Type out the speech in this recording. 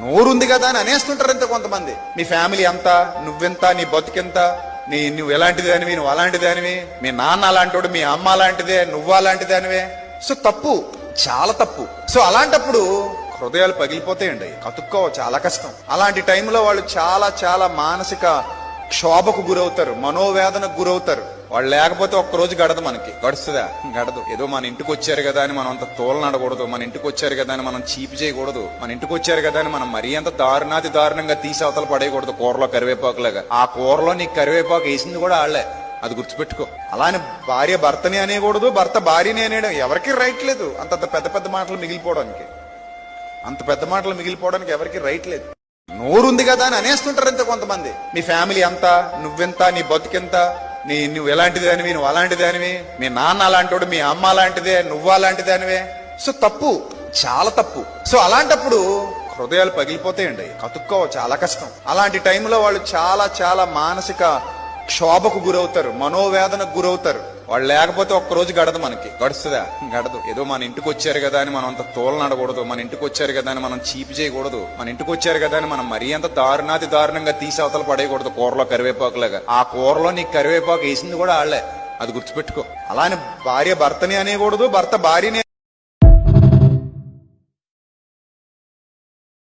నోరుంది కదా అని అనేస్తుంటారు ఇంత కొంతమంది. మీ ఫ్యామిలీ అంతా, నువ్వెంత, నీ బతుకెంత, నువ్వు ఎలాంటి దానివి, నువ్వు అలాంటి దానివి, మీ నాన్న అలాంటోడు, మీ అమ్మ అలాంటిదే, నువ్వు అలాంటి దానివే. సో తప్పు, చాలా తప్పు. సో అలాంటప్పుడు హృదయాలు పగిలిపోతాయండి, కతుక్కోవచ్చు, చాలా కష్టం. అలాంటి టైంలో వాళ్ళు చాలా చాలా మానసిక క్షోభకు గురవుతారు, మనోవేదనకు గురవుతారు. వాళ్ళు లేకపోతే ఒక్కరోజు గడదు, మనకి గడుస్తుందా? గడదు. ఏదో మన ఇంటికి వచ్చారు కదా అని మనం అంత తోలనడకూడదు, మన ఇంటికి వచ్చారు కదా అని మనం చీపు చేయకూడదు, మన ఇంటికి వచ్చారు కదా అని మనం మరీ అంత దారుణంగా తీసి అవతల పడేయకూడదు. కూరలో కరివేపాకులాగా ఆ కూరలో నీకు కరివేపాకు వేసింది కూడా ఆళ్లే, అది గుర్తుపెట్టుకో. అలానే భార్య భర్తని అనేకూడదు, భర్త భార్యని అనేయడం ఎవరికి రైట్ లేదు. అంత పెద్ద పెద్ద మాటలు మిగిలిపోవడానికి, అంత పెద్ద మాటలు మిగిలిపోవడానికి ఎవరికి రైట్ లేదు. నోరుంది కదా అని అనేస్తుంటారు ఇంత కొంతమంది. మీ ఫ్యామిలీ అంతా, నువ్వెంత, నీ బతుకెంత, నువ్వు ఎలాంటి దానివి, నువ్వు అలాంటి దానివి, మీ నాన్న అలాంటోడు, మీ అమ్మ అలాంటిదే, నువ్వు అలాంటి దానివే. సో తప్పు, చాలా తప్పు. సో అలాంటప్పుడు హృదయాలు పగిలిపోతాయండి, కతుక్కోవచ్చు, చాలా కష్టం. అలాంటి టైంలో వాళ్ళు చాలా చాలా మానసిక క్షోభకు గురవుతారు, మనోవేదనకు గురవుతారు. వాళ్ళు లేకపోతే ఒక్కరోజు గడదు, మనకి గడుస్తుందా? గడదు. ఏదో మన ఇంటికి వచ్చారు కదా అని మనం అంత తోలనడకూడదు, మన ఇంటికి వచ్చారు కదా అని మనం చీపు చేయకూడదు, మన ఇంటికి వచ్చారు కదా అని మనం మరీ అంత దారుణంగా తీసి అవతల పడేయకూడదు. కూరలో కరివేపాకులాగా ఆ కూరలో నీకు కరివేపాకు వేసింది కూడా ఆళ్లే, అది గుర్తుపెట్టుకో. అలానే భార్య భర్తని అనేకూడదు, భర్త భార్యని